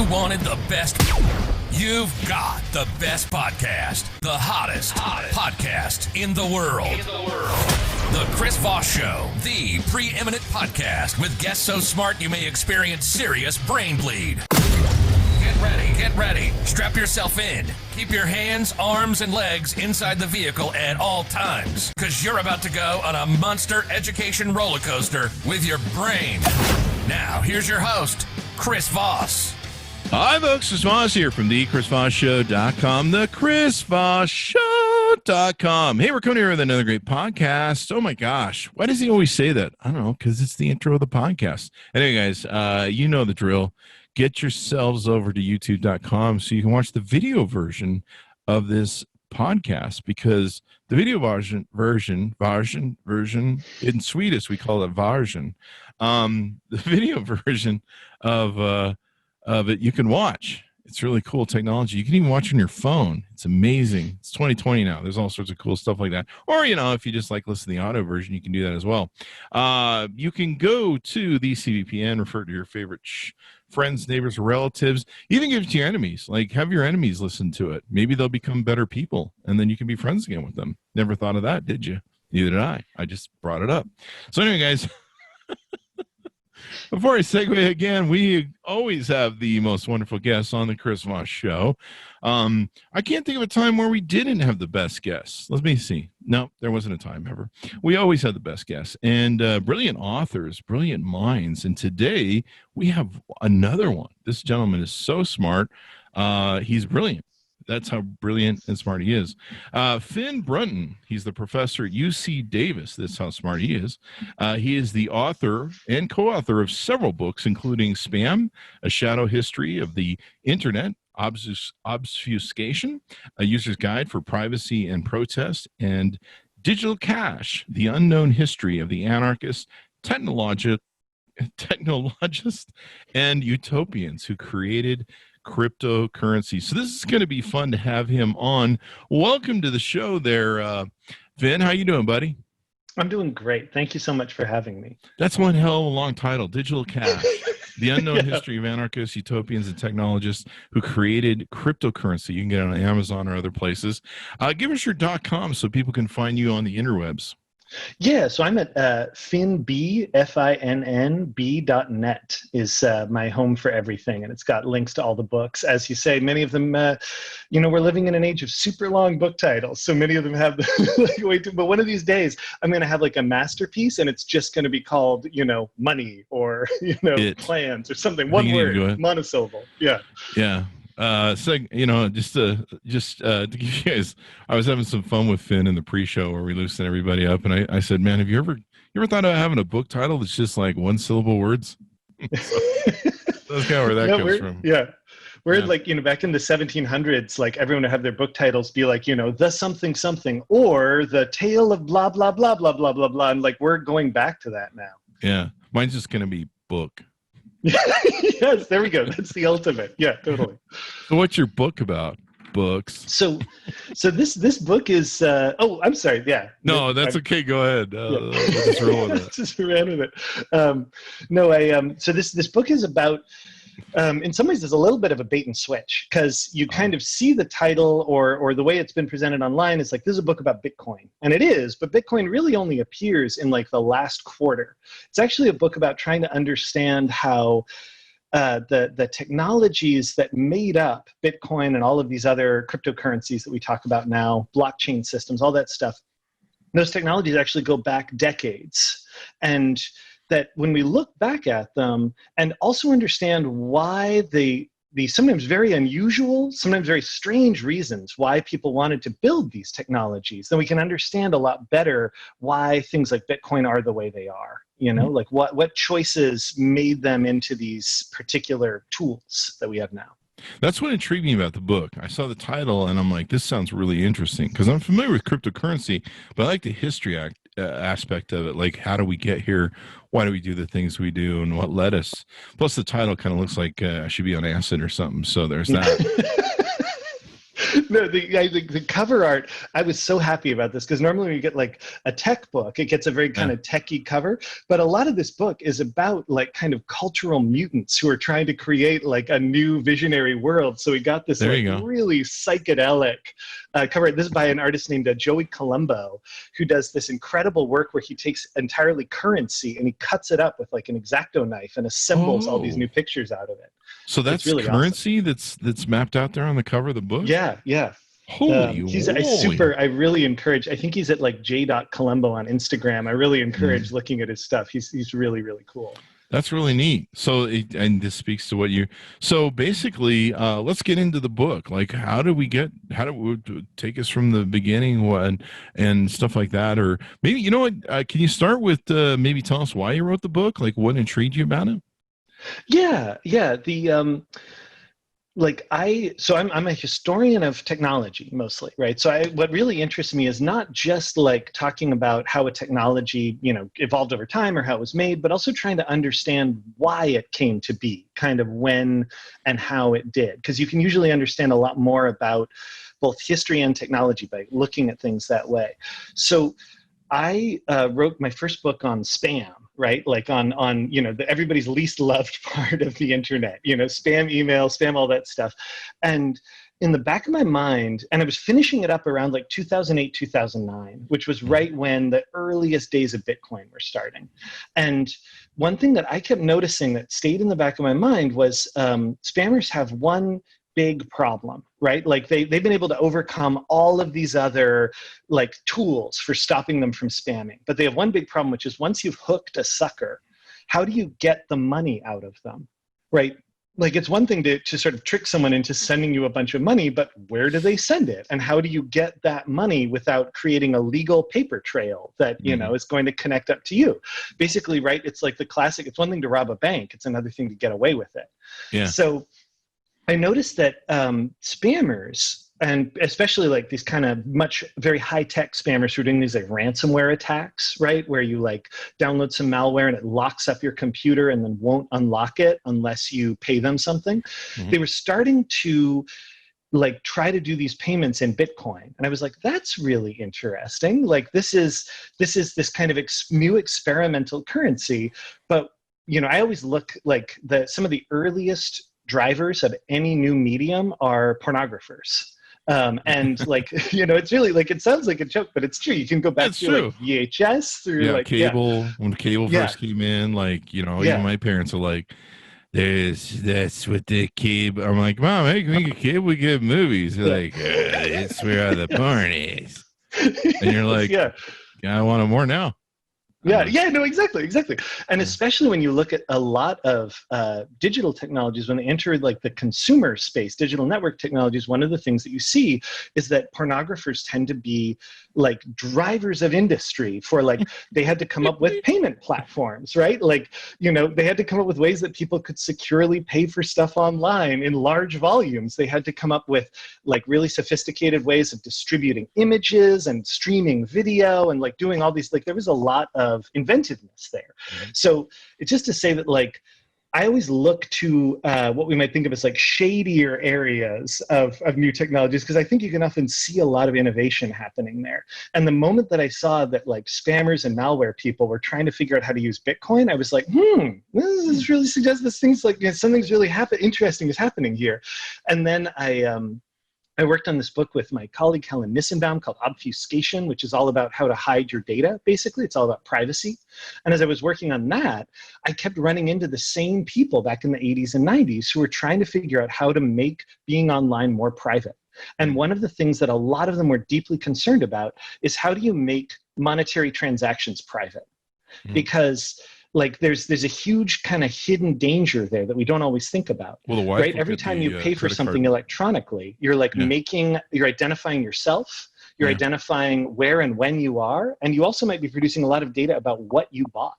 You wanted the best. You've got the best podcast. The hottest podcast in the world. The Chris Voss Show, the preeminent podcast with guests so smart you may experience serious brain bleed. Get ready. Strap yourself in. Keep your hands, arms, and legs inside the vehicle at all times, because you're about to go on a monster education roller coaster with your brain. Now, here's your host, Chris Voss. Hi, folks. Chris Voss here from the ChrisVossShow.com, the ChrisVossShow.com. Hey, we're coming here with another great podcast. Oh, my gosh. Why does he always say that? I don't know, because it's the intro of the podcast. Anyway, guys, you know the drill. Get yourselves over to youtube.com so you can watch the video version of this podcast, because the video version in Swedish, we call it version. The video version of it you can watch. It's really cool technology. You can even watch on your phone. It's amazing. It's 2020 now. There's all sorts of cool stuff like that. Or, you know, if you just like listen to the audio version, you can do that as well. You can go to the CVPN, refer to your favorite friends, neighbors, relatives, even give it to your enemies. Like, have your enemies listen to it. Maybe they'll become better people, and then you can be friends again with them. Never thought of that, did you? Neither did I. I just brought it up. So anyway, guys, before I segue again, we always have the most wonderful guests on the Chris Voss Show. I can't think of a time where we didn't have the best guests. Let me see. No, there wasn't a time ever. We always had the best guests and brilliant authors, brilliant minds. And today we have another one. This gentleman is so smart. He's brilliant. That's how brilliant and smart he is. Finn Brunton, he's the professor at UC Davis. That's how smart he is. He is the author and co-author of several books, including Spam, A Shadow History of the Internet, Obfuscation, A User's Guide for Privacy and Protest, and Digital Cash, The Unknown History of the Anarchists, Technologists, and Utopians who created cryptocurrency. So this is going to be fun to have him on. Welcome to the show there, Vin. How you doing, buddy? I'm doing great. Thank you so much for having me. That's one hell of a long title, Digital Cash, The Unknown History of Anarchists, Utopians, and Technologists who created cryptocurrency. You can get it on Amazon or other places. Give us your .com so people can find you on the interwebs. Yeah, so I'm at finnb.net is my home for everything, and it's got links to all the books. As you say, many of them, we're living in an age of super long book titles, so many of them have but one of these days I'm going to have like a masterpiece, and it's just going to be called, money or, plans or something. One word, monosyllable. Yeah. Yeah. Just to give you guys, I was having some fun with Finn in the pre-show where we loosened everybody up, and I said, man, have you ever thought of having a book title that's just like one syllable words? That's kind of where that comes from. Yeah. We're like, back in the 1700s, like everyone would have their book titles be like, the something something, or the tale of blah, blah, blah, blah, blah, blah, blah. And like, we're going back to that now. Yeah. Mine's just going to be book. Yes, there we go. That's the ultimate. Yeah, totally. So what's your book about? Books. So this book is I'm sorry, yeah. No, that's okay. Go ahead. We'll just roll with it. Just ran with it. So this book is about in some ways there's a little bit of a bait and switch, because you kind of see the title or the way it's been presented online is like, this is a book about Bitcoin, and it is, but Bitcoin really only appears in like the last quarter. It's actually a book about trying to understand how the technologies that made up Bitcoin and all of these other cryptocurrencies that we talk about now, blockchain systems, all that stuff, those technologies actually go back decades. And that when we look back at them and also understand why the sometimes very unusual, sometimes very strange reasons why people wanted to build these technologies, then we can understand a lot better why things like Bitcoin are the way they are. Like what choices made them into these particular tools that we have now. That's what intrigued me about the book. I saw the title and I'm like, this sounds really interesting, because I'm familiar with cryptocurrency, but I like the history aspect of it. Like, how do we get here? Why do we do the things we do, and what led us? Plus, the title kind of looks like I should be on acid or something. So there's that. No, the cover art, I was so happy about this because normally when you get like a tech book, it gets a very kind of techie cover. But a lot of this book is about like kind of cultural mutants who are trying to create like a new visionary world. So we got this really psychedelic cover. This is by an artist named Joey Colombo, who does this incredible work where he takes entirely currency and he cuts it up with like an X-Acto knife and assembles all these new pictures out of it. So that's really currency awesome. That's mapped out there on the cover of the book? Yeah. Holy I really encourage, I think he's at like j.colombo on Instagram. I really encourage looking at his stuff. He's really, really cool. That's really neat. So, and this speaks to what so basically, let's get into the book. Like, how do we take us from the beginning and stuff like that? Or maybe, you know what, can you start with maybe tell us why you wrote the book? Like, what intrigued you about it? Yeah. I'm a historian of technology mostly, right? So what really interests me is not just like talking about how a technology, evolved over time or how it was made, but also trying to understand why it came to be, kind of when and how it did. Because you can usually understand a lot more about both history and technology by looking at things that way. So I wrote my first book on spam, right? Like on everybody's least loved part of the internet, spam email, spam, all that stuff. And in the back of my mind, and I was finishing it up around like 2008, 2009, which was right when the earliest days of Bitcoin were starting. And one thing that I kept noticing that stayed in the back of my mind was spammers have one big problem, right? Like they've been able to overcome all of these other like tools for stopping them from spamming. But they have one big problem, which is once you've hooked a sucker, how do you get the money out of them, right? Like it's one thing to sort of trick someone into sending you a bunch of money, but where do they send it? And how do you get that money without creating a legal paper trail that, is going to connect up to you? Basically, right? It's like the classic, it's one thing to rob a bank. It's another thing to get away with it. Yeah. So I noticed that spammers, and especially like these kind of very high-tech spammers who are doing these like ransomware attacks, right? Where you like download some malware and it locks up your computer and then won't unlock it unless you pay them something. They were starting to like try to do these payments in Bitcoin. And I was like, that's really interesting. Like this is this kind of new experimental currency. But, I always look like some of the earliest drivers of any new medium are pornographers. And like, it's really like, it sounds like a joke, but it's true. You can go back to like VHS through cable, when cable first came in, like, even my parents are like, that's what the cable. I'm like, Mom, hey, can we get cable? We get movies. They're like, it's where all the porn is. And you're like, I want more now. No, exactly. And especially when you look at a lot of digital technologies, when they enter like the consumer space, digital network technologies, one of the things that you see is that pornographers tend to be like drivers of industry for like, they had to come up with payment platforms, right? Like, they had to come up with ways that people could securely pay for stuff online in large volumes. They had to come up with like really sophisticated ways of distributing images and streaming video and like doing all these, like there was a lot of inventiveness there. So it's just to say that like I always look to what we might think of as like shadier areas of new technologies, because I think you can often see a lot of innovation happening there. And the moment that I saw that like spammers and malware people were trying to figure out how to use Bitcoin, I was like, this really suggests this thing's like something's really interesting is happening here. And then I worked on this book with my colleague Helen Nissenbaum called Obfuscation, which is all about how to hide your data. Basically, it's all about privacy. And as I was working on that, I kept running into the same people back in the 80s and 90s who were trying to figure out how to make being online more private. And one of the things that a lot of them were deeply concerned about is how do you make monetary transactions private? Because like there's a huge kind of hidden danger there that we don't always think about. Well, right? Every time you pay for something electronically, you're like you're identifying yourself, you're identifying where and when you are, and you also might be producing a lot of data about what you bought.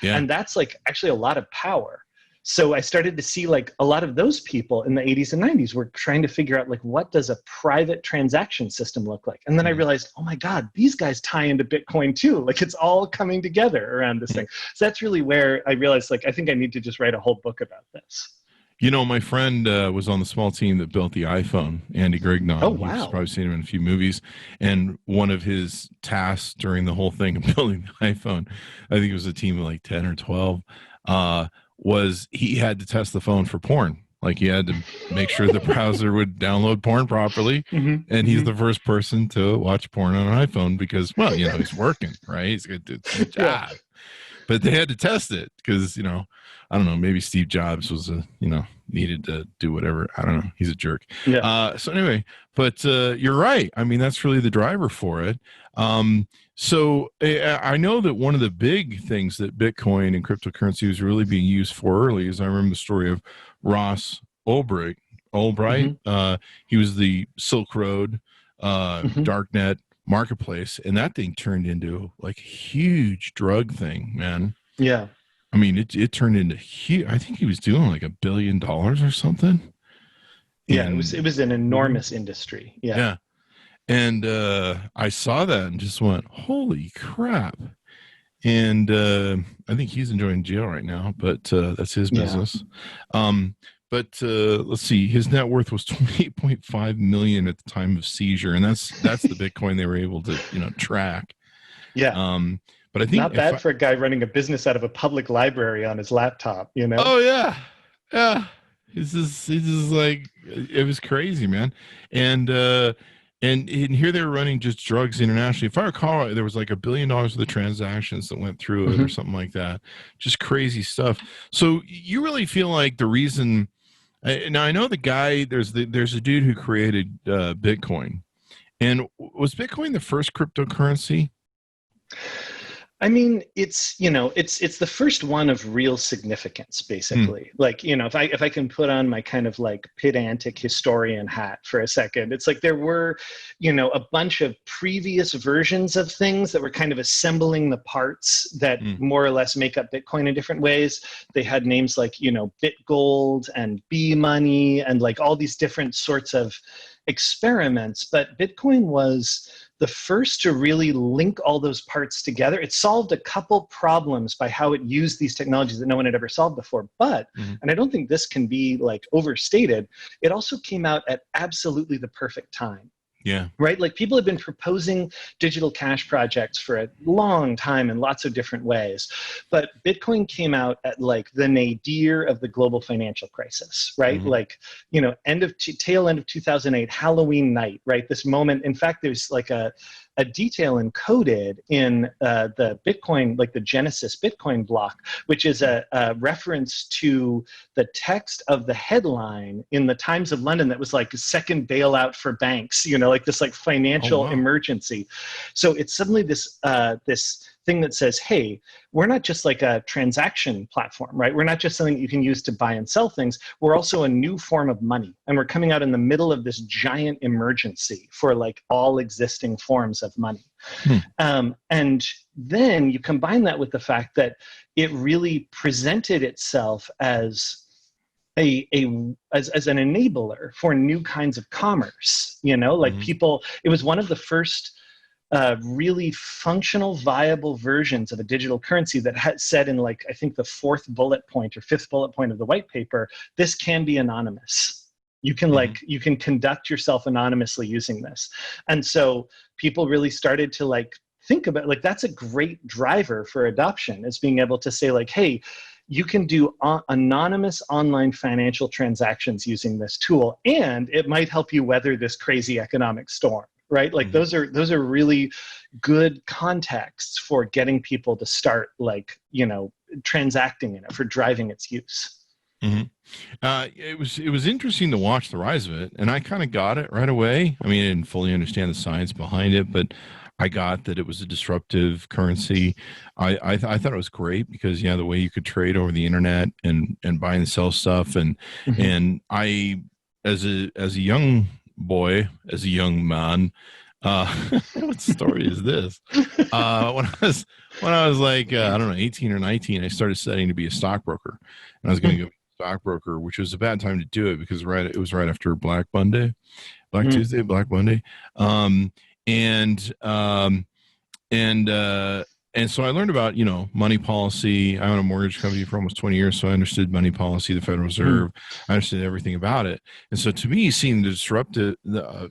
And that's like actually a lot of power. So I started to see like a lot of those people in the 80s and 90s were trying to figure out like, what does a private transaction system look like? And then I realized, oh my God, these guys tie into Bitcoin too. Like it's all coming together around this thing. So that's really where I realized like, I think I need to just write a whole book about this. You know, my friend was on the small team that built the iPhone, Andy Grignon. Oh, You've wow. probably seen him in a few movies. And one of his tasks during the whole thing of building the iPhone, I think it was a team of like 10 or 12, was he had to test the phone for porn. Like he had to make sure the browser would download porn properly. Mm-hmm. And he's the first person to watch porn on an iPhone because, well, you know, he's working, right? He's got to do his job. Yeah. But they had to test it because, you know, I don't know, maybe Steve Jobs was needed to do whatever. I don't know. He's a jerk. Yeah. So anyway, but you're right. I mean, that's really the driver for it. So I know that one of the big things that Bitcoin and cryptocurrency was really being used for early is I remember the story of Ross Ulbricht. He was the Silk Road, Darknet marketplace, and that thing turned into like a huge drug thing, man. Yeah. I mean, it turned into huge. I think he was doing like $1 billion or something. Yeah, and, it was an enormous industry. Yeah. And I saw that and just went, holy crap. And I think he's enjoying jail right now, but that's his business. But let's see, his net worth was $28.5 million at the time of seizure, and that's the Bitcoin they were able to track. Yeah. But I think not bad for a guy running a business out of a public library on his laptop, you know? Oh yeah. It's just like, it was crazy, man. And here they were running just drugs internationally. If I recall, there was like $1 billion of the transactions that went through it or something like that. Just crazy stuff. So you really feel like the reason? Now I know the guy. There's a dude who created Bitcoin, and was Bitcoin the first cryptocurrency? I mean, it's the first one of real significance, basically. Like, if I can put on my kind of like pedantic historian hat for a second, it's like there were, a bunch of previous versions of things that were kind of assembling the parts that more or less make up Bitcoin in different ways. They had names like, BitGold and B-Money and like all these different sorts of experiments, but Bitcoin was the first to really link all those parts together. It solved a couple problems by how it used these technologies that no one had ever solved before. But, and I don't think this can be like overstated, it also came out at absolutely the perfect time. Yeah. Right? Like people have been proposing digital cash projects for a long time in lots of different ways. But Bitcoin came out at like the nadir of the global financial crisis, right? Like, tail end of 2008, Halloween night, right? This moment, in fact, there's like a detail encoded in the Bitcoin, like the Genesis Bitcoin block, which is a reference to the text of the headline in the Times of London that was like a second bailout for banks, like this like financial emergency. So it's suddenly this thing that says, hey, we're not just like a transaction platform, right? We're not just something you can use to buy and sell things. We're also a new form of money. And we're coming out in the middle of this giant emergency for like all existing forms of money. And then you combine that with the fact that it really presented itself as as an enabler for new kinds of commerce, like people, it was one of the first really functional, viable versions of a digital currency that had said in like, I think the fourth bullet point or fifth bullet point of the white paper, this can be anonymous. You can you can conduct yourself anonymously using this. And so people really started to like think about like, that's a great driver for adoption, is being able to say like, hey, you can do anonymous online financial transactions using this tool, and it might help you weather this crazy economic storm. Right? Like those are really good contexts for getting people to start like, transacting in it, for driving its use. It was interesting to watch the rise of it, and I kind of got it right away. I mean, I didn't fully understand the science behind it, but I got that it was a disruptive currency. I thought it was great because the way you could trade over the internet and buy and sell stuff, and I as a young boy, as a young man, what story is this? When I was like I don't know, 18 or 19, I started studying to be a stockbroker, and I was going to go stockbroker, which was a bad time to do it because it was right after Black Tuesday, Black Monday, and And so I learned about, money policy. I own a mortgage company for almost 20 years, so I understood money policy, the Federal Reserve. I understood everything about it. And so to me, seeing the disruptive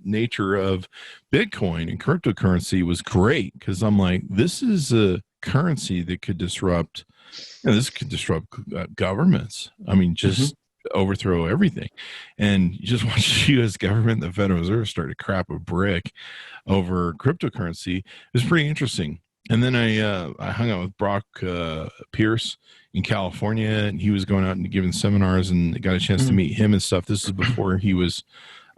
nature of Bitcoin and cryptocurrency was great, because I'm like, this is a currency that could disrupt, this could disrupt governments. I mean, just overthrow everything. And you just watch the U.S. government, the Federal Reserve, start to crap a brick over cryptocurrency. It was pretty interesting. And then I hung out with Brock Pierce in California, and he was going out and giving seminars, and got a chance to meet him and stuff. This is before he was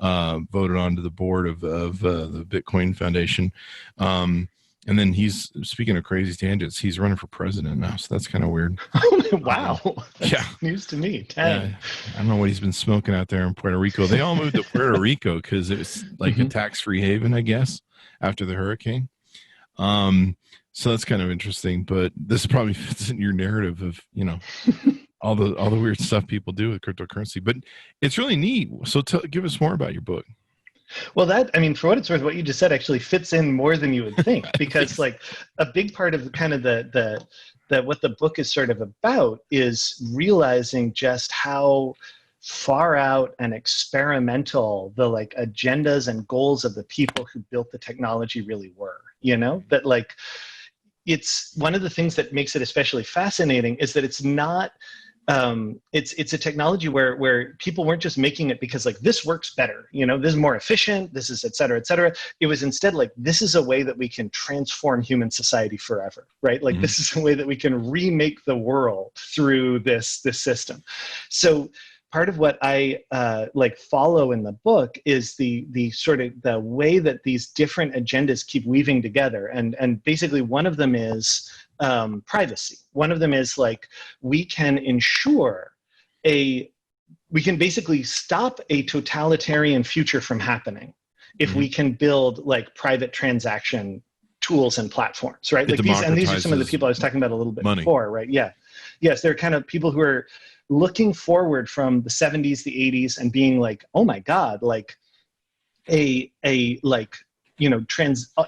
voted onto the board of the Bitcoin Foundation. And then he's, speaking of crazy tangents, he's running for president now, so that's kind of weird. Wow. Yeah. News to me. I don't know what he's been smoking out there in Puerto Rico. They all moved to Puerto Rico because it's like a tax-free haven, I guess, after the hurricane. So that's kind of interesting, but this probably fits in your narrative of, all the weird stuff people do with cryptocurrency, but it's really neat. So give us more about your book. Well, for what it's worth, what you just said actually fits in more than you would think, because like a big part of kind of the what the book is sort of about is realizing just how far out and experimental the like agendas and goals of the people who built the technology really were, that like, it's one of the things that makes it especially fascinating is that it's not, it's a technology where people weren't just making it because like, this works better, this is more efficient, this is et cetera, et cetera. It was instead like, this is a way that we can transform human society forever, right? Like this is a way that we can remake the world through this system. So part of what I follow in the book is the sort of the way that these different agendas keep weaving together, and basically one of them is privacy. One of them is like, we can basically stop a totalitarian future from happening if we can build like private transaction tools and platforms, right? Like these are some of the people I was talking about a little bit before, right? Yeah. Yes, they're kind of people who are looking forward from the 70s, the 80s, and being like, oh my God, like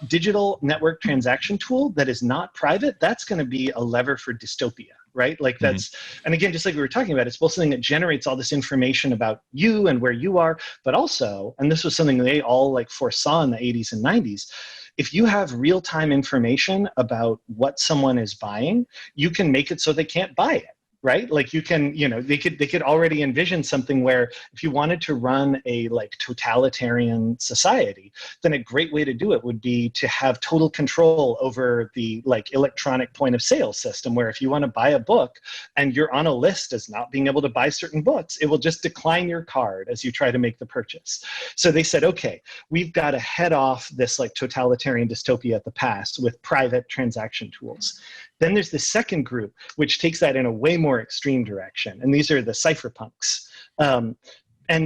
digital network transaction tool that is not private, that's going to be a lever for dystopia, right? Like that's, and again, just like we were talking about, it's both something that generates all this information about you and where you are, but also, and this was something they all like foresaw in the 80s and 90s, if you have real-time information about what someone is buying, you can make it so they can't buy it. Right? Like you can, they could already envision something where if you wanted to run a like totalitarian society, then a great way to do it would be to have total control over the like electronic point of sale system, where if you want to buy a book and you're on a list as not being able to buy certain books, it will just decline your card as you try to make the purchase. So they said, okay, we've got to head off this like totalitarian dystopia at the past with private transaction tools. Then there's the second group, which takes that in a way more extreme direction. And these are the cypherpunks. And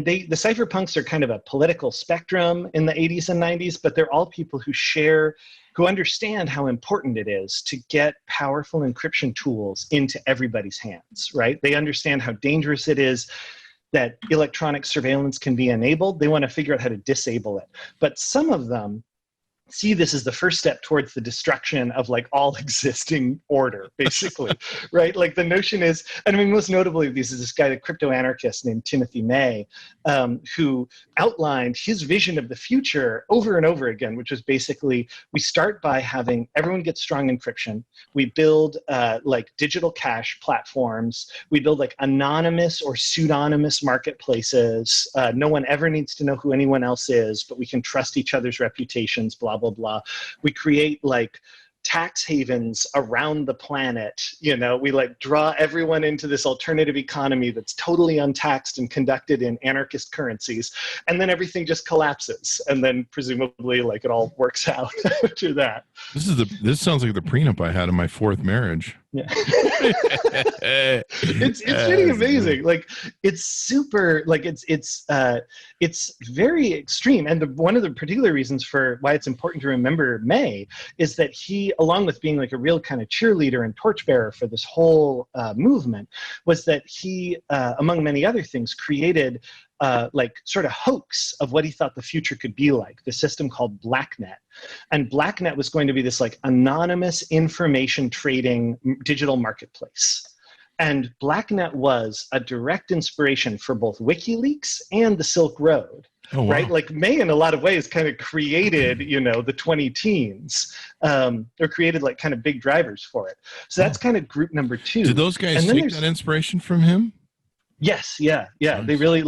the cypherpunks are kind of a political spectrum in the 80s and 90s, but they're all people who understand how important it is to get powerful encryption tools into everybody's hands, right? They understand how dangerous it is that electronic surveillance can be enabled. They want to figure out how to disable it. But some of them see this as the first step towards the destruction of like all existing order, basically, right? Like the notion is, and I mean, most notably, this is this guy, the crypto anarchist named Timothy May, who outlined his vision of the future over and over again, which was basically, we start by having everyone get strong encryption. We build like digital cash platforms. We build like anonymous or pseudonymous marketplaces. No one ever needs to know who anyone else is, but we can trust each other's reputations, blah, blah, blah. We create like tax havens around the planet. We like draw everyone into this alternative economy that's totally untaxed and conducted in anarchist currencies. And then everything just collapses. And then presumably like it all works out after that. This sounds like the prenup I had in my fourth marriage. Yeah. It's pretty amazing. Like it's super, like it's very extreme. And one of the particular reasons for why it's important to remember May is that he, along with being like a real kind of cheerleader and torchbearer for this whole movement, was that he, among many other things, created like sort of hoax of what he thought the future could be like, the system called BlackNet, And BlackNet was going to be this like anonymous information trading digital marketplace. And BlackNet was a direct inspiration for both WikiLeaks and the Silk Road. Oh, wow. Right? Like May, in a lot of ways, kind of created, the 2010s, or created like kind of big drivers for it. So that's kind of group number 2. Did those guys take that inspiration from him? Yes, yeah. Nice. They really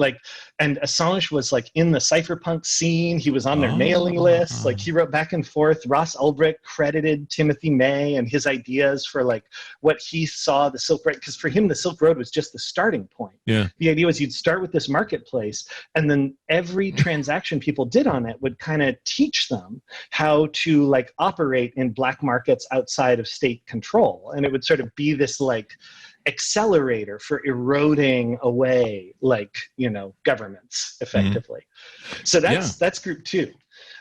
and Assange was like in the cypherpunk scene. He was on their mailing list. Like he wrote back and forth. Ross Ulbricht credited Timothy May and his ideas for like what he saw the Silk Road, because for him the Silk Road was just the starting point. Yeah. The idea was you'd start with this marketplace, and then every transaction people did on it would kind of teach them how to like operate in black markets outside of state control, and it would sort of be this like accelerator for eroding away governments effectively. So that's group 2.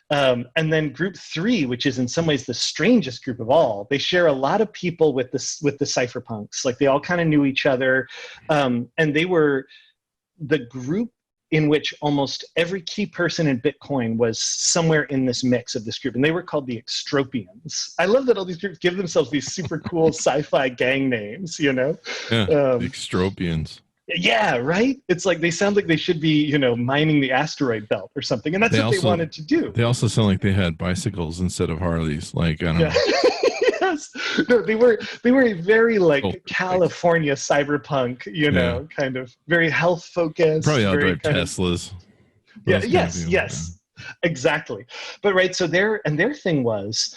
And then group 3, which is in some ways the strangest group of all, they share a lot of people with the cypherpunks. Like they all kind of knew each other, and they were the group in which almost every key person in Bitcoin was somewhere in this mix of this group. And they were called the Extropians. I love that all these groups give themselves these super cool sci-fi gang names, Yeah, Extropians. Yeah, right? It's like they sound like they should be, mining the asteroid belt or something. And that's what they wanted to do. They also sound like they had bicycles instead of Harleys. Like, I don't know. Yes. No, they were a very California cyberpunk, kind of very health focused. Probably outdrive Teslas. Yes, exactly. But right, so their thing was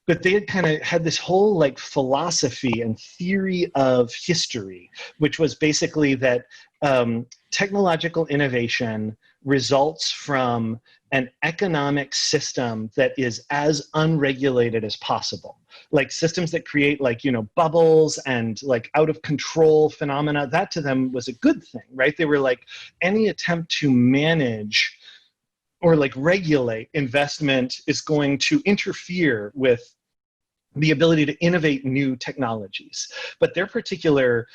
that they had kind of had this whole like philosophy and theory of history, which was basically that technological innovation results from an economic system that is as unregulated as possible. Like systems that create bubbles and like out of control phenomena, that to them was a good thing, right? They were like, any attempt to manage or like regulate investment is going to interfere with the ability to innovate new technologies. But their particular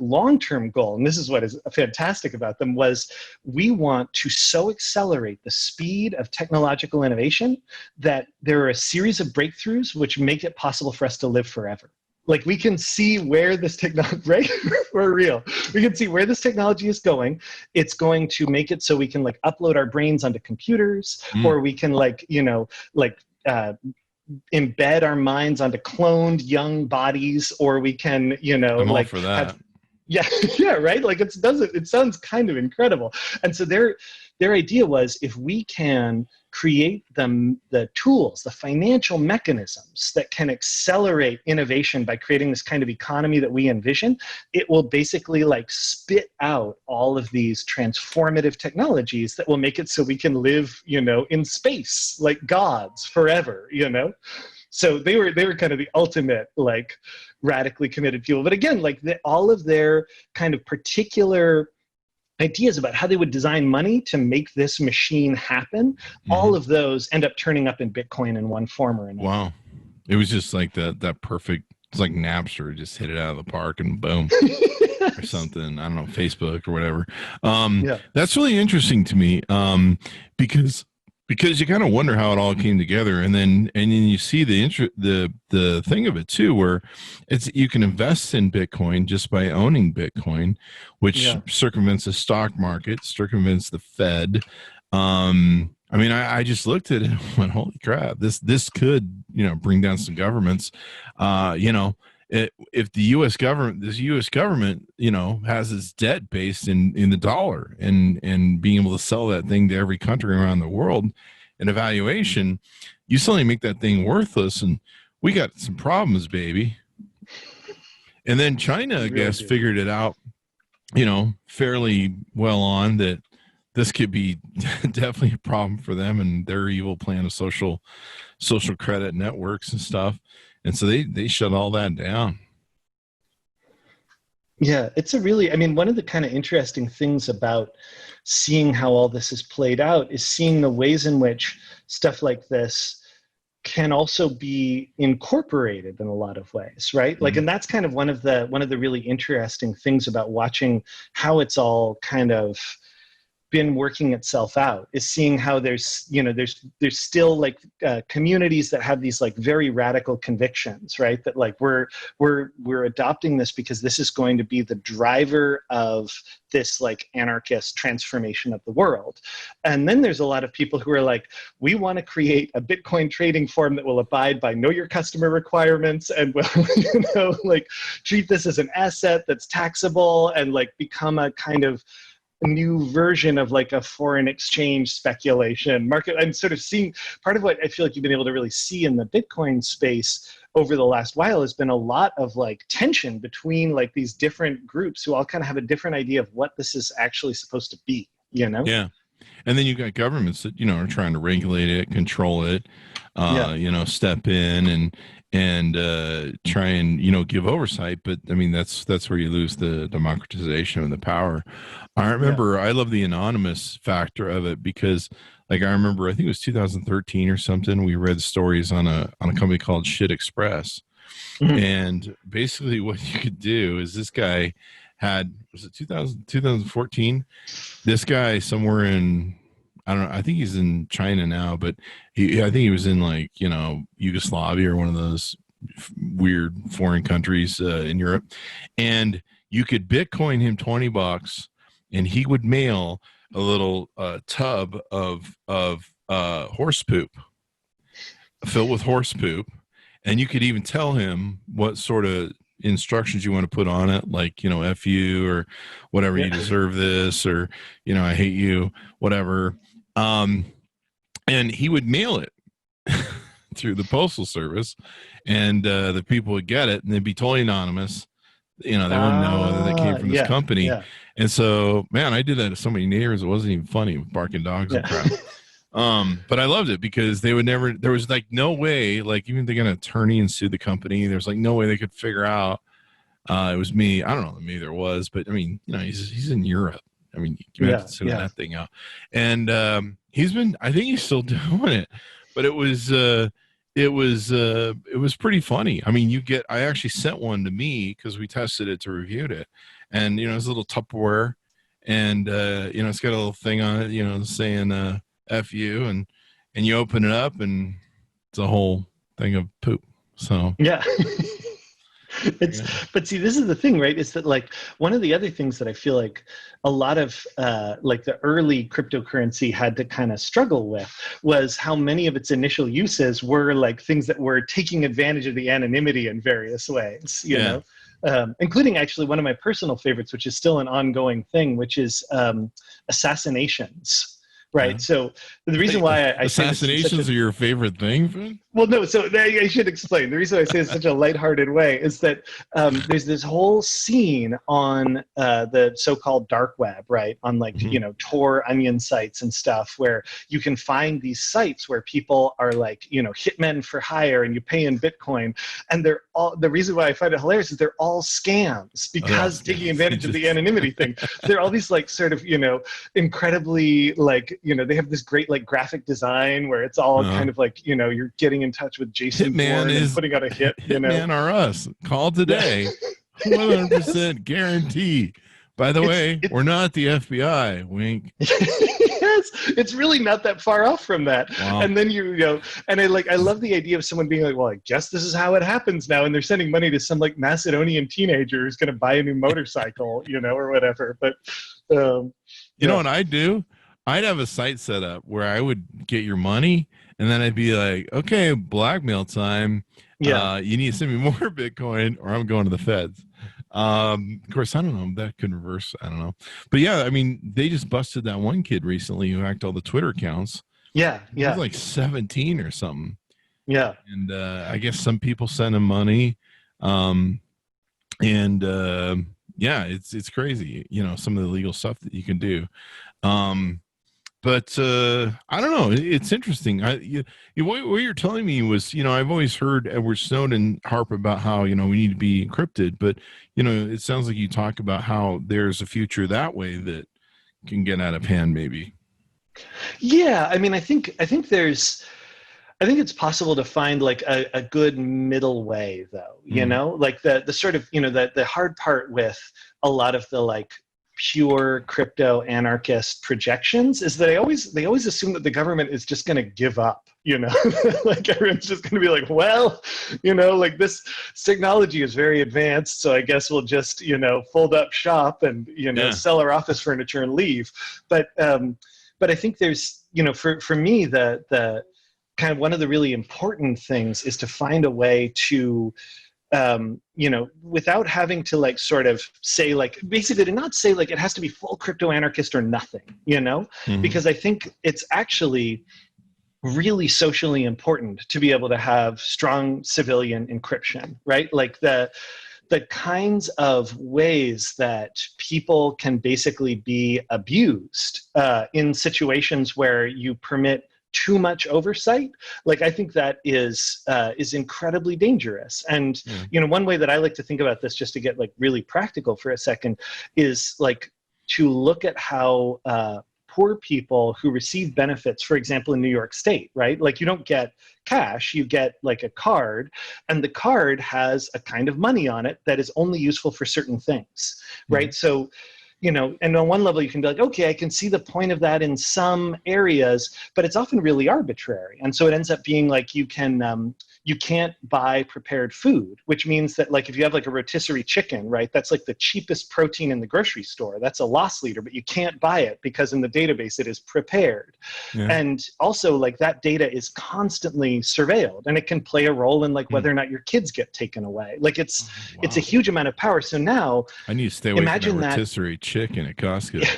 long-term goal, and this is what is fantastic about them, was we want to so accelerate the speed of technological innovation that there are a series of breakthroughs which make it possible for us to live forever. Like we can see where this technology, right? We're real. We can see where this technology is going. It's going to make it so we can upload our brains onto computers, or we can embed our minds onto cloned young bodies, or we can, I'm all for that. Yeah, right? It sounds kind of incredible. And so their idea was, if we can create the tools, the financial mechanisms that can accelerate innovation by creating this kind of economy that we envision, it will basically spit out all of these transformative technologies that will make it so we can live, in space like gods forever, So they were kind of the ultimate radically committed people. But again, all of their kind of particular ideas about how they would design money to make this machine happen, all of those end up turning up in Bitcoin in one form or another. Wow. It was just like that perfect, it's like Napster, just hit it out of the park and boom. Or something, I don't know, Facebook or whatever. That's really interesting to me, because you kind of wonder how it all came together, and then you see the thing of it too, where you can invest in Bitcoin just by owning Bitcoin, which circumvents the stock market, circumvents the Fed. I just looked at it and went, holy crap, this could bring down some governments. If the U.S. government, has its debt based in the dollar, and being able to sell that thing to every country around the world, an evaluation, you suddenly make that thing worthless, and we got some problems, baby. And then China, I guess, figured it out, fairly well on that this could be definitely a problem for them and their evil plan of social credit networks and stuff. And so they shut all that down. Yeah, it's one of the kind of interesting things about seeing how all this is played out is seeing the ways in which stuff like this can also be incorporated in a lot of ways, right? And that's kind of one of the really interesting things about watching how it's all kind of been working itself out, is seeing how there's still like communities that have these like very radical convictions, right? That like we're adopting this because this is going to be the driver of this like anarchist transformation of the world. And then there's a lot of people who are like, we want to create a Bitcoin trading form that will abide by know your customer requirements and will, like treat this as an asset that's taxable and like become a kind of new version of like a foreign exchange speculation market. I'm sort of seeing part of what I feel like you've been able to really see in the Bitcoin space over the last while has been a lot of like tension between like these different groups who all kind of have a different idea of what this is actually supposed to be, you know? Yeah. And then you've got governments that, are trying to regulate it, control it, step in and try and, give oversight. But I mean, that's where you lose the democratization of the power. I remember, I love the anonymous factor of it because like, I remember, I think it was 2013 or something. We read stories on a company called Shit Express. Mm-hmm. And basically what you could do is this guy had, was it 2014? This guy somewhere in, I don't know, I think he's in China now, but I think he was in like, Yugoslavia or one of those weird foreign countries in Europe. And you could Bitcoin him $20 and he would mail a little tub of horse poop filled with horse poop. And you could even tell him what sort of instructions you want to put on it, like, F you or whatever, you deserve this, or, I hate you, whatever. And he would mail it through the postal service and the people would get it and they'd be totally anonymous. They wouldn't know that they came from this company. Yeah. And so, man, I did that to so many neighbors. It wasn't even funny with barking dogs and crap. But I loved it because they would never, there was like no way, like even if they got an attorney and sued the company, there's like no way they could figure out it was me. I don't know, maybe there was, but I mean, he's in Europe. I mean, you have to send that thing out. And I think he's still doing it, but it was pretty funny. I mean, I actually sent one to me because we tested it to review it. And, it's a little Tupperware and, it's got a little thing on it, saying, F you, and you open it up and it's a whole thing of poop. So, yeah. But see, this is the thing, right? Is that like one of the other things that I feel like a lot of like the early cryptocurrency had to kind of struggle with was how many of its initial uses were like things that were taking advantage of the anonymity in various ways, you know? Including actually one of my personal favorites, which is still an ongoing thing, which is assassinations. Right. So the reason why I assassinations are your favorite thing, Finn? Well, no. So I should explain. The reason I say it in such a lighthearted way is that there's this whole scene on the so-called dark web, right? On like, Tor onion sites and stuff where you can find these sites where people are like, hitmen for hire and you pay in Bitcoin. And they're all, the reason why I find it hilarious is they're all scams because taking advantage of the anonymity thing. They're all these like sort of, incredibly like, they have this great like graphic design where it's all kind of like, you're getting in touch with Jason Bourne and putting out a hit. Hitman are us. Call today. 100% guarantee. By the way, we're not the FBI. Wink. Yes, it's really not that far off from that. Wow. And then and I love the idea of someone being like, well, I guess this is how it happens now, and they're sending money to some like Macedonian teenager who's going to buy a new motorcycle, or whatever. But you know what I'd do? I'd have a site set up where I would get your money, and then I'd be like, okay, blackmail time. Yeah. You need to send me more Bitcoin or I'm going to the feds. Of course, I don't know. That could reverse. I don't know. But yeah, I mean, they just busted that one kid recently who hacked all the Twitter accounts. Yeah. He was like 17 or something. Yeah. And I guess some people send him money. Yeah, it's crazy, some of the legal stuff that you can do. But I don't know. It's interesting. What you're telling me was, I've always heard Edward Snowden harp about how, we need to be encrypted. But, it sounds like you talk about how there's a future that way that can get out of hand, maybe. Yeah. I mean, I think it's possible to find like a good middle way, though, like the sort of, the hard part with a lot of the like pure crypto anarchist projections is that they always assume that the government is just going to give up, like everyone's just going to be like, well, like this technology is very advanced, so I guess we'll just, fold up shop and, sell our office furniture and leave. But I think there's, for me, the kind of one of the really important things is to find a way to, without having to like sort of say like, basically to not say like it has to be full crypto anarchist or nothing, because I think it's actually really socially important to be able to have strong civilian encryption, right? Like the kinds of ways that people can basically be abused in situations where you permit too much oversight, like I think that is incredibly dangerous. And one way that I like to think about this, just to get like really practical for a second, is like to look at how poor people who receive benefits, for example, in New York State, right? Like you don't get cash, you get like a card, and the card has a kind of money on it that is only useful for certain things, right? So and on one level you can be like, okay, I can see the point of that in some areas, but it's often really arbitrary. And so it ends up being like you can't buy prepared food, which means that like if you have like a rotisserie chicken, right, that's like the cheapest protein in the grocery store. That's a loss leader, but you can't buy it because in the database it is prepared. Yeah. And also like that data is constantly surveilled, and it can play a role in like whether or not your kids get taken away. Like it's a huge amount of power. So now I need to stay away from that rotisserie chicken at Costco.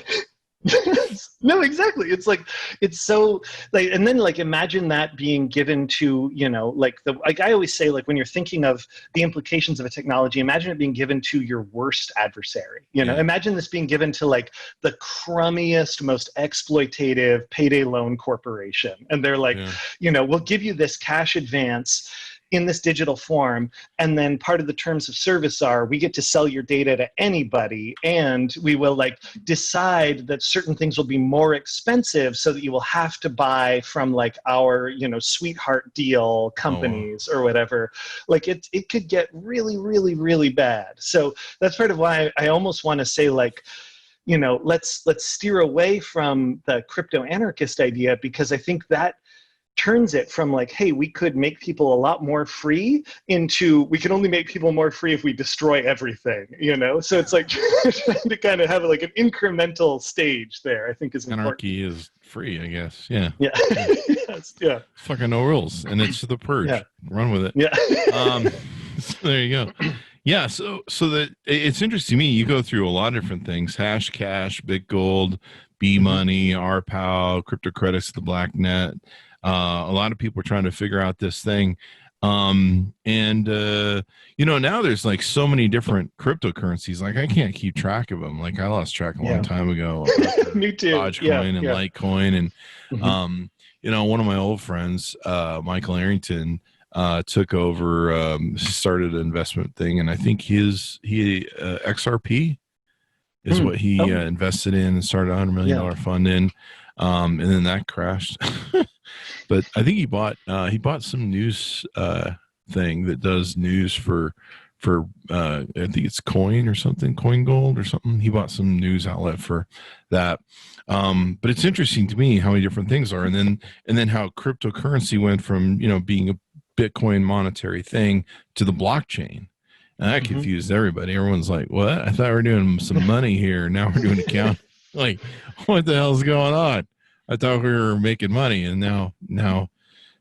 No, exactly. It's like, it's so like, and then like, imagine that being given to, like I always say, like when you're thinking of the implications of a technology, imagine it being given to your worst adversary, imagine this being given to like the crummiest, most exploitative payday loan corporation. And they're like, we'll give you this cash advance in this digital form, and then part of the terms of service are we get to sell your data to anybody, and we will like decide that certain things will be more expensive so that you will have to buy from like our sweetheart deal companies or whatever. Like it could get really, really, really bad. So that's part of why I almost want to say like, let's steer away from the crypto anarchist idea, because I think that turns it from like, hey, we could make people a lot more free, into we can only make people more free if we destroy everything, So it's like trying to kind of have like an incremental stage there, I think is important. Anarchy is free, I guess. Yeah. Yeah. Yes, yeah. Fucking no rules. And it's the purge. Yeah. Run with it. Yeah. So there you go. Yeah. So that it's interesting to me. You go through a lot of different things: hash cash, BitGold, B money, RPow, crypto credits, the black net. A lot of people are trying to figure out this thing. Now there's like so many different cryptocurrencies. Like I can't keep track of them. Like I lost track a long time ago. Me too. Dogecoin and Litecoin. And, one of my old friends, Michael Arrington, took over, started an investment thing. And I think XRP is what he invested in and started a $100 million fund in. And then that crashed. But I think he bought some news thing that does news for I think it's Coin or something, Coin Gold or something. He bought some news outlet for that. But it's interesting to me how many different things are, and then how cryptocurrency went from being a Bitcoin monetary thing to the blockchain. And that confused everybody. Everyone's like, what? I thought we were doing some money here. Now we're doing account. Like, what the hell's going on? I thought we were making money, and now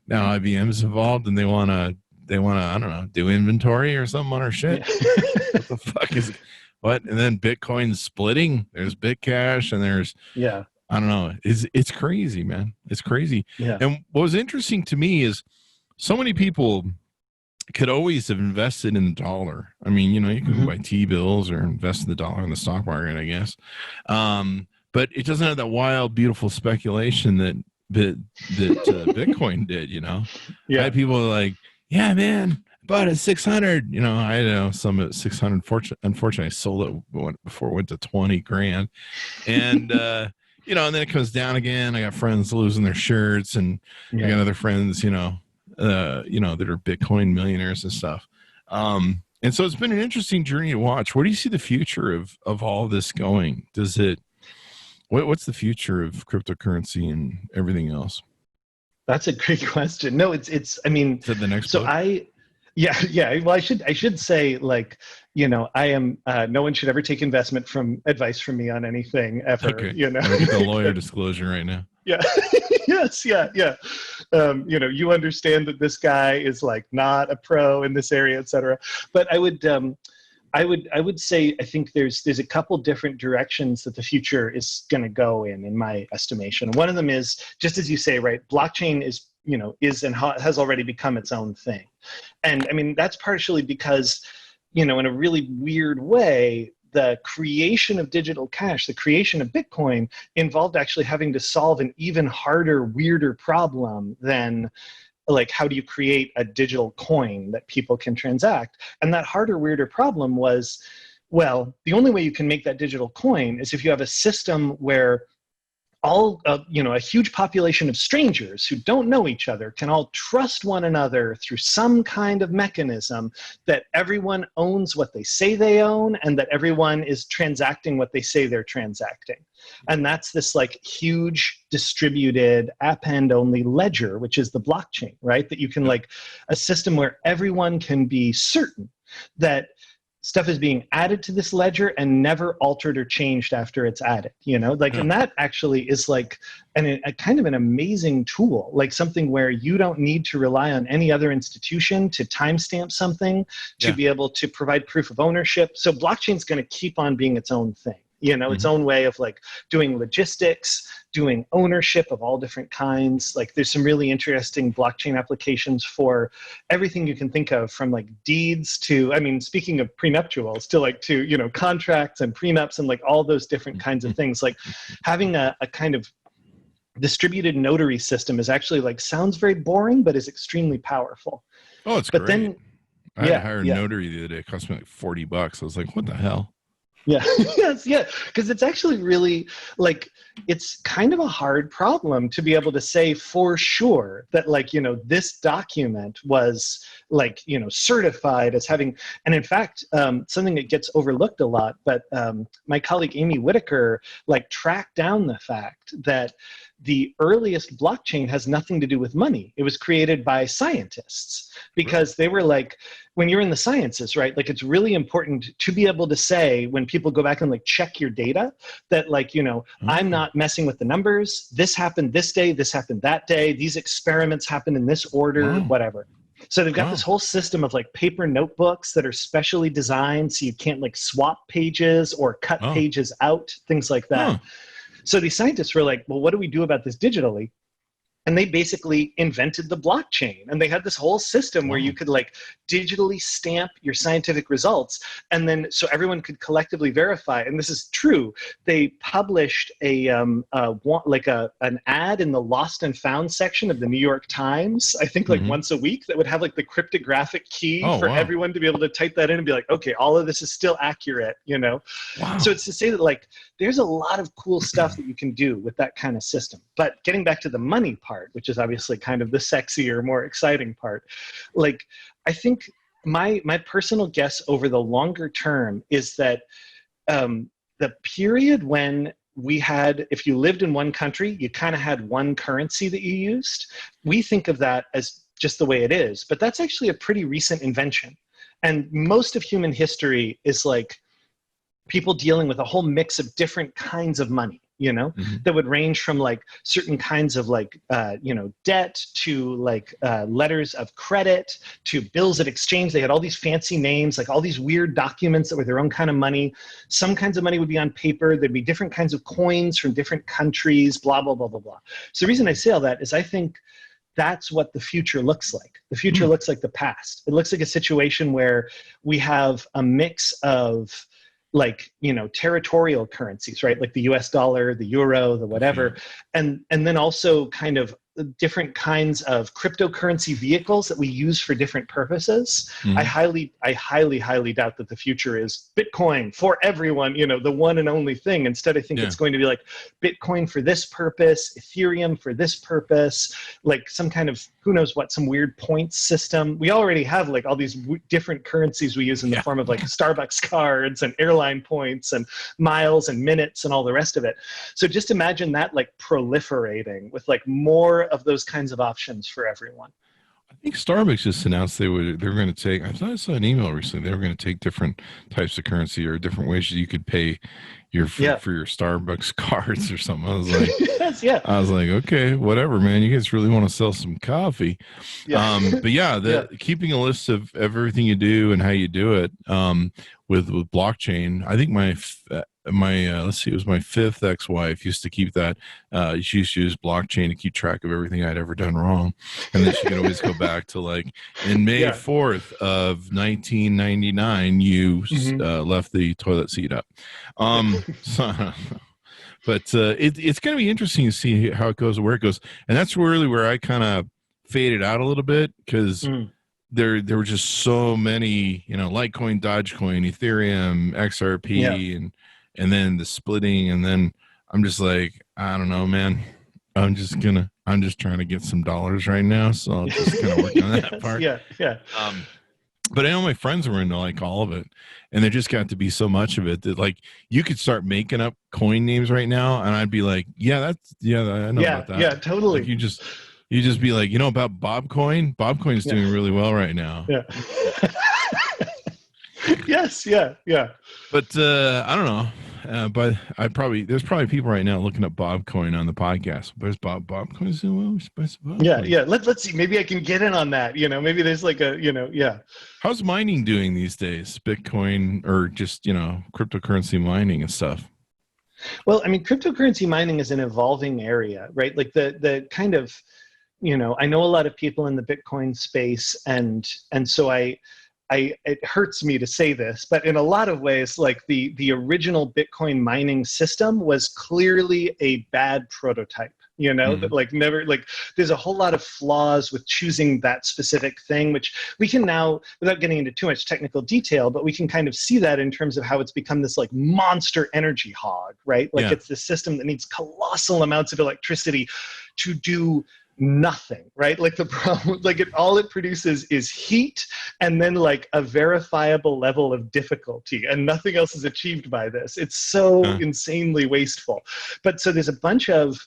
IBM's involved, and they want to I don't know, do inventory or something on our shit. What the fuck is what? And then Bitcoin's splitting. There's Bitcash, and there's I don't know. It's crazy, man. It's crazy. Yeah. And what was interesting to me is so many people could always have invested in the dollar. I mean, you can buy T-bills or invest in the dollar in the stock market, I guess. But it doesn't have that wild, beautiful speculation that Bitcoin did, I had people like, yeah, man, bought it 600, I know some at 600. Unfortunately, I sold it before it went to 20 grand. And, and then it comes down again. I got friends losing their shirts, and I got other friends, that are Bitcoin millionaires and stuff. And And so it's been an interesting journey to watch. Where do you see the future of all this going? What's the future of cryptocurrency and everything else? That's a great question. No, it's. I mean, is that the next book? Yeah. Well, I should say, like, I am. No one should ever take advice from me on anything ever. Okay. I'm gonna get the lawyer disclosure right now. Yeah. Yes. Yeah. You understand that this guy is like not a pro in this area, et cetera. But I would say I think there's a couple different directions that the future is going to go in my estimation. One of them is, just as you say, right? Blockchain is and has already become its own thing, and I mean that's partially because in a really weird way, the creation of digital cash, the creation of Bitcoin, involved actually having to solve an even harder, weirder problem than, like, how do you create a digital coin that people can transact? And that harder, weirder problem was, well, the only way you can make that digital coin is if you have a system where a huge population of strangers who don't know each other can all trust one another through some kind of mechanism, that everyone owns what they say they own and that everyone is transacting what they say they're transacting. And that's this like huge distributed append only ledger, which is the blockchain, right? That you can, like, a system where everyone can be certain that stuff is being added to this ledger and never altered or changed after it's added, and that actually is like a kind of an amazing tool, like something where you don't need to rely on any other institution to timestamp something, to be able to provide proof of ownership. So blockchain's going to keep on being its own thing, its own way of like doing logistics, doing ownership of all different kinds. Like there's some really interesting blockchain applications for everything you can think of, from like deeds to, I mean, speaking of prenuptials, to contracts and prenups and like all those different kinds of things. Like having a kind of distributed notary system is actually, like, sounds very boring, but is extremely powerful. Oh, it's great. Then I had to hire a notary the other day. It cost me like $40. I was like, what the hell? Yeah, yes, yeah, because it's actually really, like, it's kind of a hard problem to be able to say for sure that, like, this document was, like, certified as having, and in fact, something that gets overlooked a lot, but my colleague Amy Whitaker, like, tracked down the fact that the earliest blockchain has nothing to do with money. It was created by scientists, because they were like, when you're in the sciences, right, like, it's really important to be able to say, when people go back and, like, check your data, that, like, I'm not messing with the numbers. This happened this day. This happened that day. These experiments happened in this order, whatever. So they've got this whole system of, like, paper notebooks that are specially designed so you can't, like, swap pages or cut pages out, things like that. So these scientists were like, well, what do we do about this digitally? And they basically invented the blockchain. And they had this whole system where you could, like, digitally stamp your scientific results. And then so everyone could collectively verify. And this is true. They published an ad in the lost and found section of the New York Times, I think, like, once a week, that would have, like, the cryptographic key for everyone to be able to type that in and be like, okay, all of this is still accurate, Wow. So it's to say that, like, there's a lot of cool stuff that you can do with that kind of system. But getting back to the money part, which is obviously kind of the sexier, more exciting part, like, I think my personal guess over the longer term is that the period when we had, if you lived in one country, you kind of had one currency that you used. We think of that as just the way it is, but that's actually a pretty recent invention. And most of human history is, like, people dealing with a whole mix of different kinds of money, that would range from, like, certain kinds of, like, debt to, like, letters of credit to bills of exchange. They had all these fancy names, like all these weird documents that were their own kind of money. Some kinds of money would be on paper. There'd be different kinds of coins from different countries, blah, blah, blah, blah, blah. So the reason I say all that is I think that's what the future looks like. The future looks like the past. It looks like a situation where we have a mix of, like, territorial currencies, right? Like the US dollar, the euro, the whatever. And then also kind of different kinds of cryptocurrency vehicles that we use for different purposes. I highly doubt that the future is Bitcoin for everyone, the one and only thing. Instead, I think it's going to be like Bitcoin for this purpose, Ethereum for this purpose, like some kind of who knows what, some weird points system. We already have like all these different currencies we use in the form of like Starbucks cards and airline points and miles and minutes and all the rest of it. So just imagine that like proliferating with like more of those kinds of options for everyone. I think Starbucks just announced they were going to take. I thought I saw an email recently. They were going to take different types of currency or different ways you could pay for your Starbucks cards or something. I was like, I was like, okay, whatever, man. You guys really want to sell some coffee? But keeping a list of everything you do and how you do it with blockchain. I think my let's see, it was my fifth ex-wife used to keep that. She used to use blockchain to keep track of everything I'd ever done wrong, and then she could always go back to like in May 4th of 1999 you left the toilet seat up. But it's going to be interesting to see how it goes and where it goes, and that's really where I kind of faded out a little bit because there were just so many, Litecoin, Dogecoin, Ethereum, XRP, and then the splitting, and then I'm just like, I don't know, man. I'm just trying to get some dollars right now, so I'll just kind of work on that part. But I know my friends were into like all of it, and there just got to be so much of it that like you could start making up coin names right now, and I'd be like, I know about that. Yeah, totally. Like you just be like, about Bobcoin? Bobcoin's doing really well right now. Yeah. Yes. But I don't know. But there's probably people right now looking up Bobcoin on the podcast. But is Bobcoin doing well? Yeah. Let's see. Maybe I can get in on that. Maybe there's like a. How's mining doing these days? Bitcoin or just cryptocurrency mining and stuff. Well, I mean, cryptocurrency mining is an evolving area, right? Like the kind of, I know a lot of people in the Bitcoin space, and so it hurts me to say this, but in a lot of ways, like the original Bitcoin mining system was clearly a bad prototype, that like never, like there's a whole lot of flaws with choosing that specific thing, which we can now, without getting into too much technical detail, but we can kind of see that in terms of how it's become this like monster energy hog, right? Like it's this system that needs colossal amounts of electricity to do nothing, right? Like the problem, like all it produces is heat and then like a verifiable level of difficulty, and nothing else is achieved by this. It's so insanely wasteful. But so there's a bunch of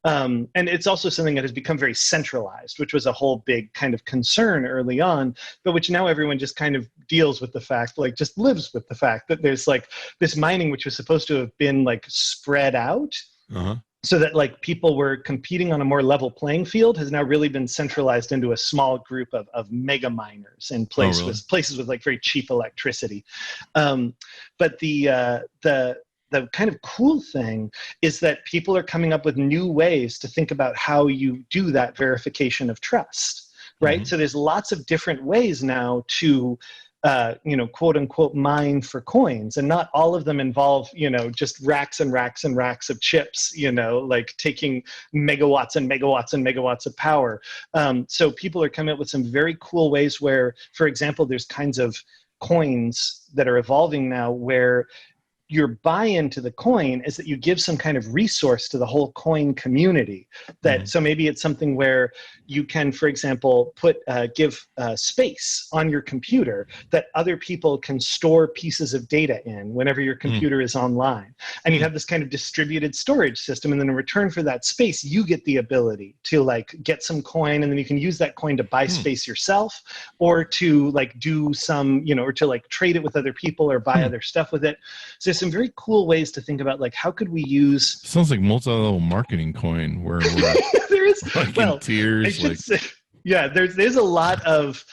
and it's also something that has become very centralized, which was a whole big kind of concern early on, but which now everyone just kind of deals with the fact, like just lives with the fact that there's like this mining, which was supposed to have been like spread out. So that like people were competing on a more level playing field, has now really been centralized into a small group of mega miners in places with like very cheap electricity. But the kind of cool thing is that people are coming up with new ways to think about how you do that verification of trust, right? So there's lots of different ways now to quote unquote mine for coins, and not all of them involve, just racks and racks and racks of chips, like taking megawatts and megawatts and megawatts of power. So people are coming up with some very cool ways where, for example, there's kinds of coins that are evolving now where your buy-in to the coin is that you give some kind of resource to the whole coin community. So maybe it's something where you can, for example, give space on your computer that other people can store pieces of data in whenever your computer is online. And you have this kind of distributed storage system, and then in return for that space, you get the ability to like get some coin, and then you can use that coin to buy space yourself, or to like do some, or to like trade it with other people or buy other stuff with it. So there's some very cool ways to think about like how could we use. Sounds like multi-level marketing coin where there is like in tiers. There's a lot of,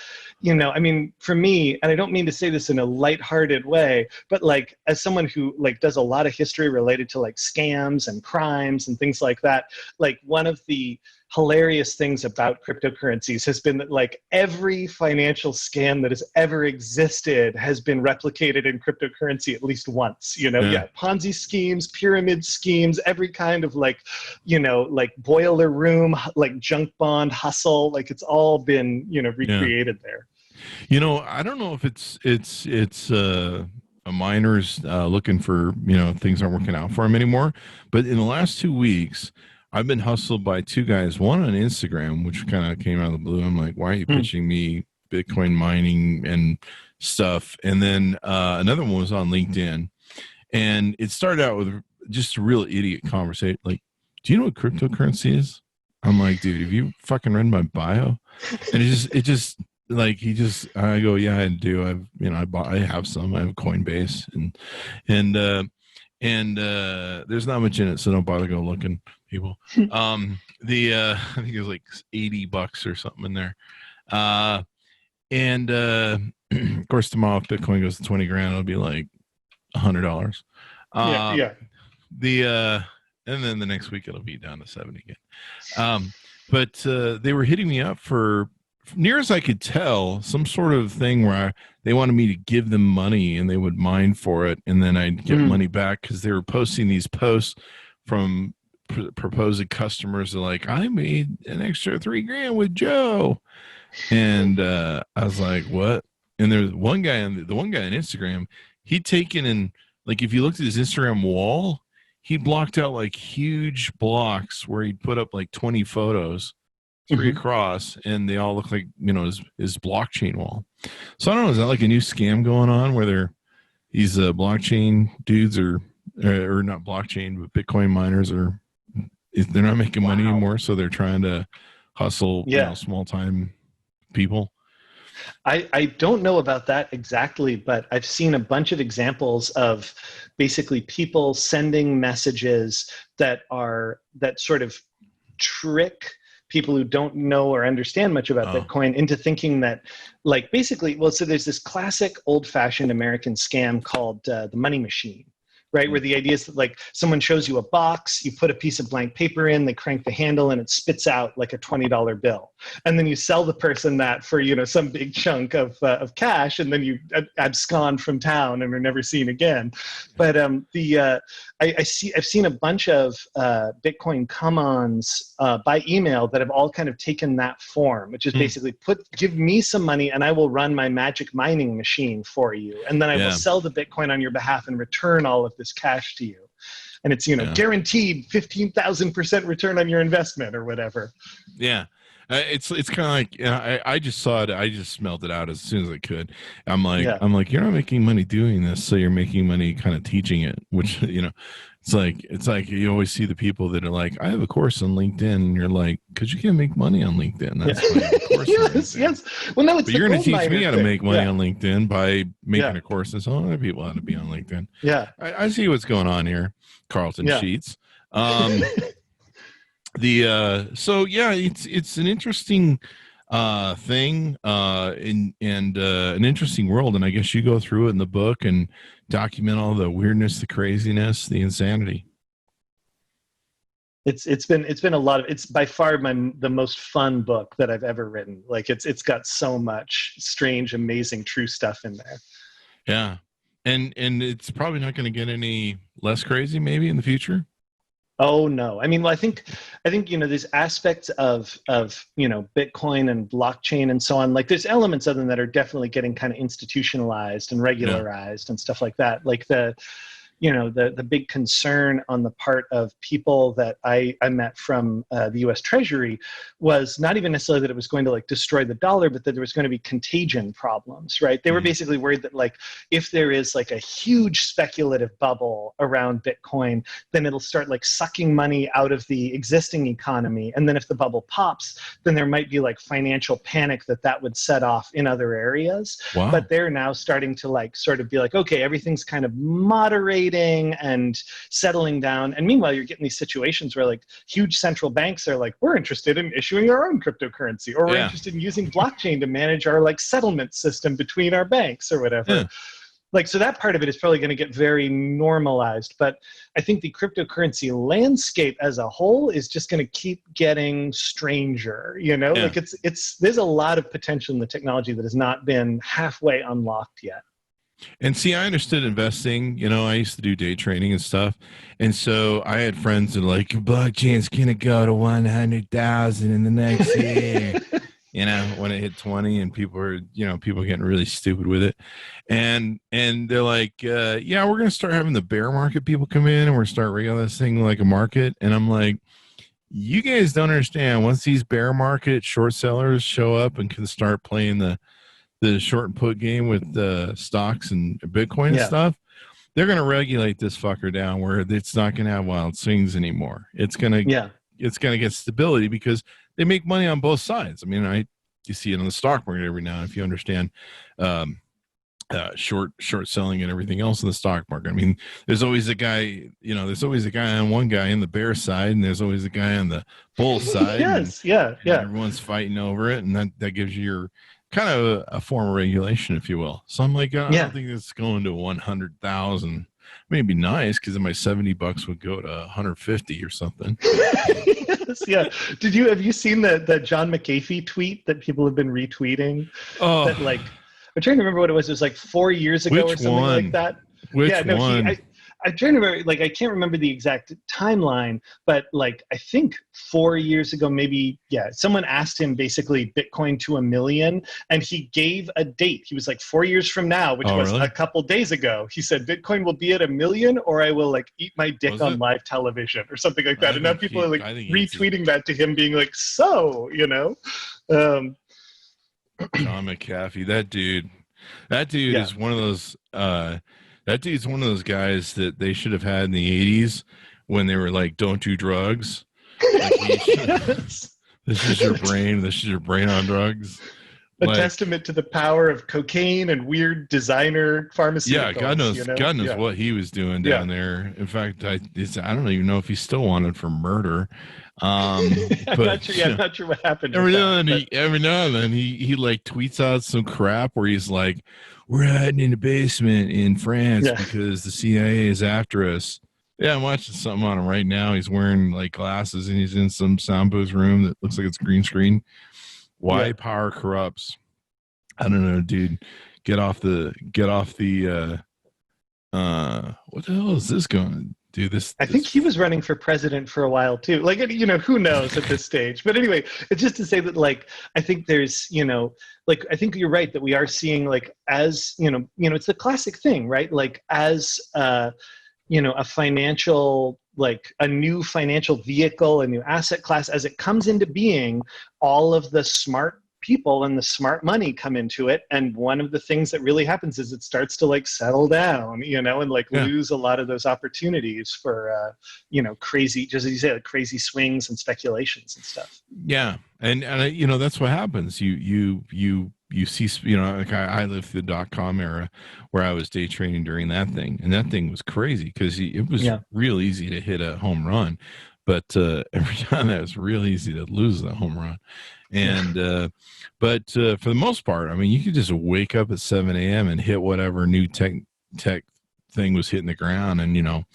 I mean, for me, and I don't mean to say this in a lighthearted way, but like as someone who like does a lot of history related to like scams and crimes and things like that, like one of the hilarious things about cryptocurrencies has been that like every financial scam that has ever existed has been replicated in cryptocurrency at least once, Ponzi schemes, pyramid schemes, every kind of like, like boiler room, like junk bond hustle, like it's all been, recreated there. I don't know if it's a miner's looking for, things aren't working out for him anymore, but in the last 2 weeks, I've been hustled by two guys, one on Instagram, which kind of came out of the blue. I'm like, why are you pitching me Bitcoin mining and stuff? And then another one was on LinkedIn. And it started out with just a real idiot conversation. Like, do you know what cryptocurrency is? I'm like, dude, have you fucking read my bio? And it just like, I go, yeah, I do. I have some. I have Coinbase and there's not much in it, so don't bother go looking, people. I think it was like $80 or something in there. Of course, tomorrow if Bitcoin goes to 20 grand, it'll be like $100. And then the next week it'll be down to 70 again. But they were hitting me up for, near as I could tell, some sort of thing where they wanted me to give them money and they would mine for it, and then I'd get money back, because they were posting these posts from proposed customers. They're like, I made an extra $3 grand with Joe, and I was like, what? And there's one guy on Instagram. He'd taken, and like, if you looked at his Instagram wall, he blocked out like huge blocks where he'd put up like 20 photos, 3 across, and they all look like, his blockchain wall. So I don't know, is that like a new scam going on where these blockchain dudes or not blockchain, but Bitcoin miners they're not making money anymore, so they're trying to hustle small time people? I don't know about that exactly, but I've seen a bunch of examples of basically people sending messages that sort of trick people who don't know or understand much about Bitcoin into thinking that, like, basically, so there's this classic old-fashioned American scam called the money machine, right? Where the idea is that, like, someone shows you a box, you put a piece of blank paper in, they crank the handle, and it spits out like a $20 bill. And then you sell the person that for, some big chunk of cash, and then you abscond from town and are never seen again. But I've seen a bunch of Bitcoin come-ons by email that have all kind of taken that form, which is basically give me some money and I will run my magic mining machine for you. And then I will sell the Bitcoin on your behalf and return all of this cash to you. And it's, guaranteed 15,000% return on your investment or whatever. Yeah. It's kind of like, I just saw it. I just smelled it out as soon as I could. I'm like, you're not making money doing this, so you're making money kind of teaching it. Which it's like you always see the people that are like, I have a course on LinkedIn, and you're like, because you can't make money on LinkedIn. That's why you have a course on LinkedIn. Well, no, it's. But you're going to teach me how to make money on LinkedIn by making a course and telling other people how to be on LinkedIn. Yeah, I see what's going on here, Carlton Sheets. It's an interesting thing and an interesting world, and I guess you go through it in the book and document all the weirdness, the craziness, the insanity. It's been a lot of, it's by far the most fun book that I've ever written. Like it's got so much strange, amazing, true stuff in there. Yeah, and it's probably not going to get any less crazy maybe in the future. Oh no! I mean, well, I think there's aspects of Bitcoin and blockchain and so on. Like, there's elements of them that are definitely getting kind of institutionalized and regularized and stuff like that. Like the big concern on the part of people that I met from the U.S. Treasury was not even necessarily that it was going to like destroy the dollar, but that there was going to be contagion problems, right? They were basically worried that, like, if there is like a huge speculative bubble around Bitcoin, then it'll start like sucking money out of the existing economy. And then if the bubble pops, then there might be like financial panic that would set off in other areas. Wow. But they're now starting to like sort of be like, okay, everything's kind of moderating and settling down. And meanwhile, you're getting these situations where like huge central banks are like, we're interested in issuing our own cryptocurrency, or we're interested in using blockchain to manage our like settlement system between our banks or whatever. Yeah. Like, so that part of it is probably going to get very normalized. But I think the cryptocurrency landscape as a whole is just going to keep getting stranger, like there's a lot of potential in the technology that has not been halfway unlocked yet. And see, I understood investing. I used to do day trading and stuff. And so I had friends that were like, blockchain's going to go to 100,000 in the next year. When it hit 20, and people are getting really stupid with it. And they're like, we're going to start having the bear market people come in, and we're start regulating this thing like a market. And I'm like, you guys don't understand. Once these bear market short sellers show up and can start playing the short and put game with the stocks and Bitcoin and stuff, they're going to regulate this fucker down where it's not going to have wild swings anymore. It's going to get stability because they make money on both sides. I mean, you see it in the stock market every now and then, if you understand short selling and everything else in the stock market. I mean, there's always a guy, there's always a guy on one guy in the bear side, and there's always a guy on the bull side. Yes, and everyone's fighting over it, and that gives you your kind of a form of regulation, if you will. So I'm like, I don't think it's going to 100,000. I mean, it'd be nice because then my $70 would go to 150 or something. Yes, yeah. Have you seen the John McAfee tweet that people have been retweeting? Oh, that I'm trying to remember what it was. It was like 4 years ago or something like that. Which one? I'm trying to remember, I can't remember the exact timeline, but I think 4 years ago, maybe, someone asked him basically Bitcoin to 1 million, and he gave a date. He was like 4 years from now, which was really? A couple days ago. He said, Bitcoin will be at 1 million, or I will eat my dick on live television or something like that. And now people are retweeting that to him being like, John McAfee, that dude is one of those, that dude's one of those guys that they should have had in the 80s when they were like, don't do drugs. This is your brain. This is your brain on drugs. A testament to the power of cocaine and weird designer pharmaceuticals. Yeah, God knows what he was doing down there. In fact, I don't even know if he's still wanted for murder. I'm not sure what happened. Every now and then he tweets out some crap where he's like, we're hiding in the basement in France because the CIA is after us. Yeah, I'm watching something on him right now. He's wearing glasses and he's in some sound booth room that looks like it's green screen. Why power corrupts? I don't know, dude. Get off the what the hell is this going to do? I think he was running for president for a while too. Who knows at this stage? But anyway, it's just to say that I think there's, I think you're right that we are seeing as, it's the classic thing, right? As a financial, a new financial vehicle, a new asset class, as it comes into being, all of the smart people and the smart money come into it, and one of the things that really happens is it starts to settle down, and lose a lot of those opportunities for crazy, just as you say, crazy swings and speculations and stuff. Yeah, and that's what happens. You see, I lived through the .com era where I was day trading during that thing, and that thing was crazy because it was real easy to hit a home run, but every time that was real easy to lose the home run. And but for the most part, I mean, you could just wake up at 7 a.m. and hit whatever new tech thing was hitting the ground, and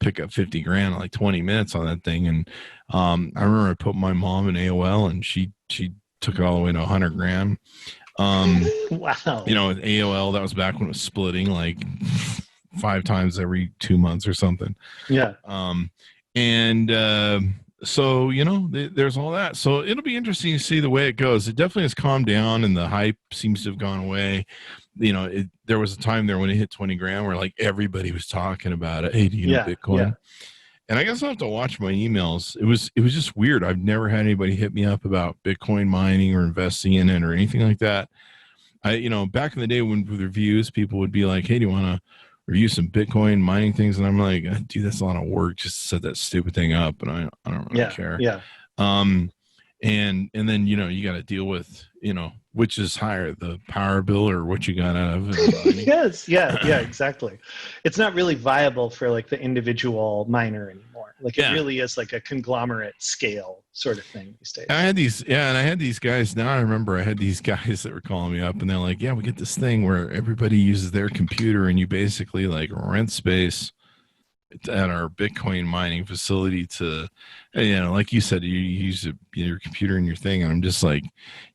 pick up 50 grand in 20 minutes on that thing. And I remember I put my mom in AOL, and she took it all the way to 100 grand. Wow. With AOL, that was back when it was splitting 5 times every 2 months or something. Yeah. So, there's all that. So it'll be interesting to see the way it goes. It definitely has calmed down and the hype seems to have gone away. There was a time there when it hit 20 grand where everybody was talking about it. Hey, do you know Bitcoin? Yeah. And I guess I'll have to watch my emails. It was just weird. I've never had anybody hit me up about Bitcoin mining or investing in it or anything like that. Back in the day with reviews, people would be like, hey, do you want to review some Bitcoin mining things? And I'm like, dude, that's a lot of work just to set that stupid thing up. And I don't really care. Yeah. And then, you got to deal with, which is higher, the power bill or what you got out of it. Yes. Yeah, exactly. It's not really viable for the individual miner anymore. It really is a conglomerate scale sort of thing these days. I had these guys. Now I remember I had these guys that were calling me up and they're like, yeah, we get this thing where everybody uses their computer and you basically rent space at our Bitcoin mining facility to, like you said, you use your computer and your thing. And I'm just like,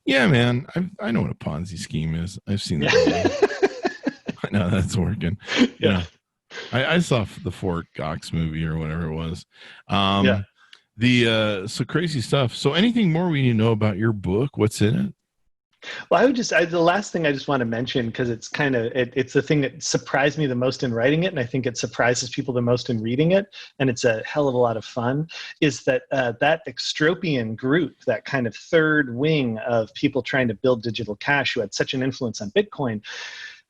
yeah, man, I know what a Ponzi scheme is. I've seen that. I know that's working. Yeah. I saw the Fort Cox movie or whatever it was. So crazy stuff. So anything more we need to know about your book? What's in it? Well, the last thing I just want to mention, because it's kind of, it's the thing that surprised me the most in writing it, and I think it surprises people the most in reading it, and it's a hell of a lot of fun, is that that Extropian group, that kind of third wing of people trying to build digital cash who had such an influence on Bitcoin,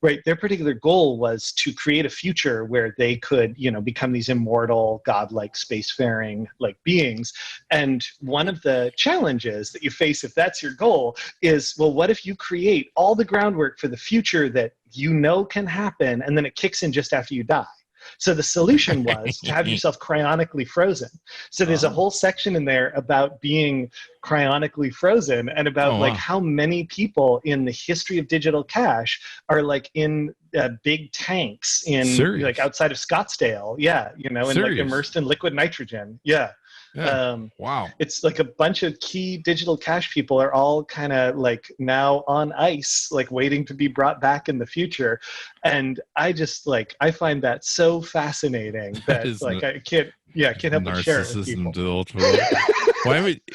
right, their particular goal was to create a future where they could, become these immortal, godlike, spacefaring like beings. And one of the challenges that you face if that's your goal is, well, what if you create all the groundwork for the future that can happen, and then it kicks in just after you die? So the solution was to have yourself cryonically frozen. So there's a whole section in there about being cryonically frozen, and about how many people in the history of digital cash are like in big tanks in like outside of Scottsdale. Yeah. And like immersed in liquid nitrogen. Yeah. Wow. It's like a bunch of key digital cash people are all kind of like now on ice, like waiting to be brought back in the future. And I just I find that so fascinating that I can't help but share it with people.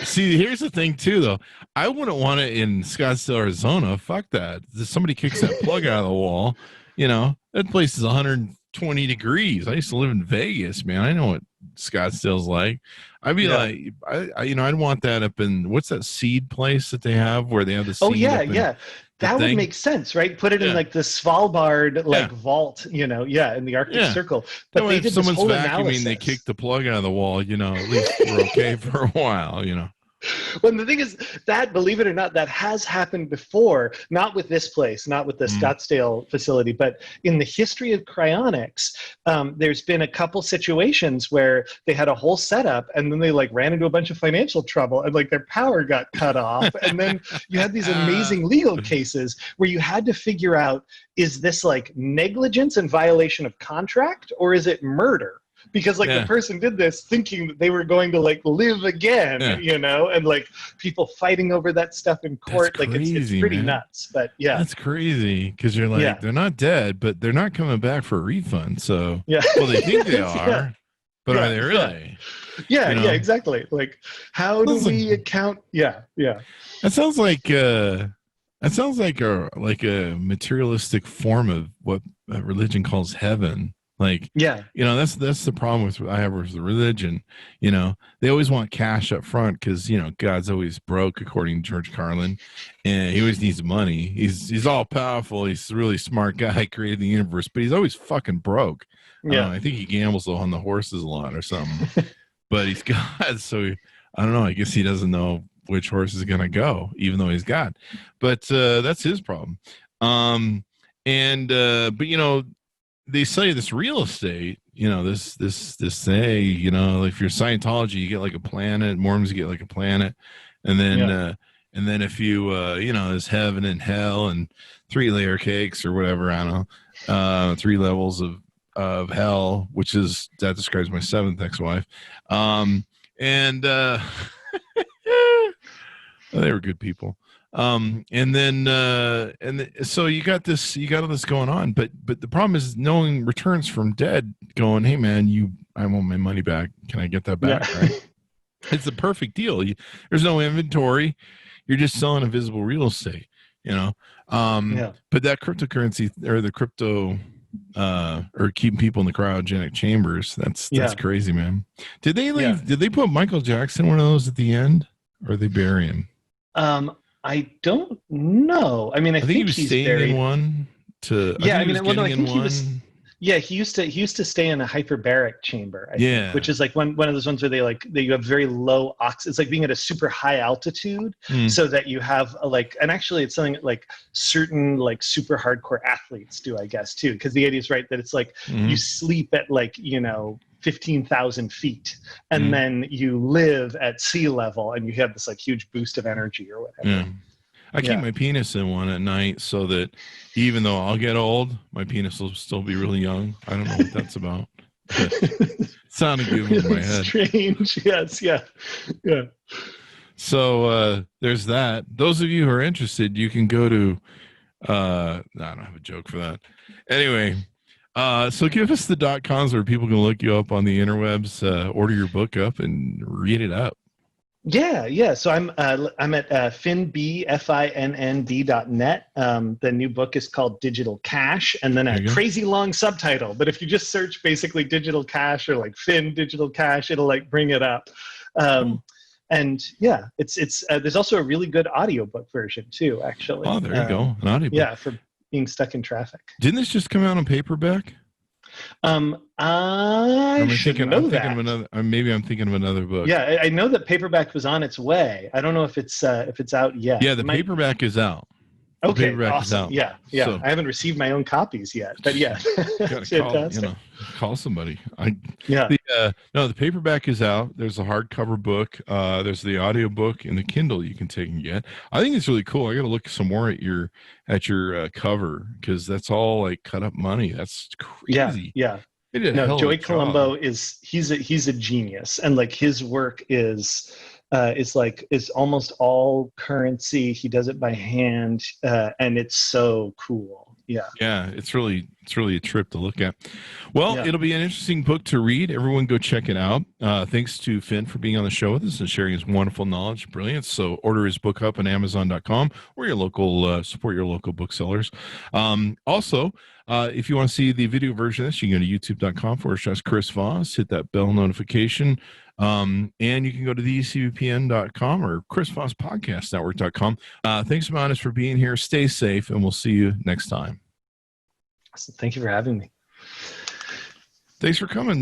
See, here's the thing too, though. I wouldn't want it in Scottsdale, Arizona. Fuck that. If somebody kicks that plug out of the wall, that place is 120 degrees. I used to live in Vegas, man. I know what Scottsdale's like. I'd be I'd want that up in, what's that seed place that they have where they have the seed? Oh yeah. That would make sense, right? Put it in like the Svalbard vault, in the Arctic Circle. But they did someone's this whole vacuuming, analysis. they kick the plug out of the wall, at least we're okay for a while, Well, the thing is that, believe it or not, that has happened before, not with this place, not with the Scottsdale facility, but in the history of cryonics, there's been a couple situations where they had a whole setup, and then they ran into a bunch of financial trouble, and their power got cut off. And then you had these amazing legal cases where you had to figure out, is this negligence and violation of contract, or is it murder? Because the person did this thinking that they were going to live again, and people fighting over that stuff in court. That's crazy, it's pretty nuts. But yeah, that's crazy, because you're they're not dead, but they're not coming back for a refund. So well, they think they are, but are they really? Yeah, exactly. How do we account? Yeah. That sounds like a materialistic form of what religion calls heaven. That's the problem I have with the religion. They always want cash up front because God's always broke, according to George Carlin, and he always needs money. He's all powerful. He's a really smart guy, created the universe, but he's always fucking broke. I think he gambles on the horses a lot or something. But he's God, so I don't know. I guess he doesn't know which horse is gonna go, even though he's God. But that's his problem. But they say this real estate, this say, if you're Scientology, you get a planet. Mormons get a planet, and then if you there's heaven and hell and 3 layer cakes or whatever, I don't know, 3 levels of hell, which is, that describes my 7th ex-wife, they were good people. So you got all this going on, but the problem is knowing returns from dead going, hey man, I want my money back. Can I get that back? Yeah. Right. It's the perfect deal. There's no inventory. You're just selling invisible real estate, But that cryptocurrency, or the crypto, or keeping people in the cryogenic chambers, that's crazy, man. Did they leave? Did they put Michael Jackson one of those at the end, or they bury him? I don't know. I mean, I think he was he's staying buried in one. I think he was. Yeah, he used to stay in a hyperbaric chamber. I think, which is one of those ones where you have very low oxygen. It's like being at a super high altitude, so that you have and actually it's something certain super hardcore athletes do, I guess, too, because the idea is right that it's you sleep at 15,000 feet, and then you live at sea level, and you have this huge boost of energy or whatever. Yeah. I keep my penis in one at night so that even though I'll get old, my penis will still be really young. I don't know what that's about. Sounded good in my head. Strange. Yes. Yeah. So there's that. Those of you who are interested, you can go to I don't have a joke for that. Anyway, so give us the .coms where people can look you up on the interwebs, order your book up and read it up. Yeah. So I'm at finnd.net. The new book is called Digital Cash, and then a crazy long subtitle. But if you just search basically Digital Cash or like Fin Digital Cash, it'll like bring it up. And yeah, it's there's also a really good audiobook version too, actually. Oh, there you go, an audiobook. Yeah, for being stuck in traffic. Didn't this just come out on paperback? I should know that. Maybe I'm thinking of another book. Yeah, I know that paperback was on its way. I don't know if it's out yet. Yeah, the paperback is out. Okay, awesome. Yeah. So, I haven't received my own copies yet, but yeah, fantastic. Call somebody. The paperback is out. There's a hardcover book. There's the audio book and the Kindle you can take and get. I think it's really cool. I got to look some more at your cover, because that's all like cut up money. That's crazy. Yeah. No, Joey Colombo he's a genius, and like his work is almost all currency. He does it by hand, and it's so cool. Yeah, it's really a trip to look at. Well, It'll be an interesting book to read. Everyone go check it out. Thanks to Finn for being on the show with us and sharing his wonderful knowledge. Brilliant. So order his book up on amzn.com or your local, support your local booksellers. Also, if you want to see the video version of this, you can go to youtube.com/Chris Voss, hit that bell notification. And you can go to thecvpn.com or chrisvosspodcastnetwork.com. Thanks, Manis, for being here. Stay safe, and we'll see you next time. Thank you for having me. Thanks for coming.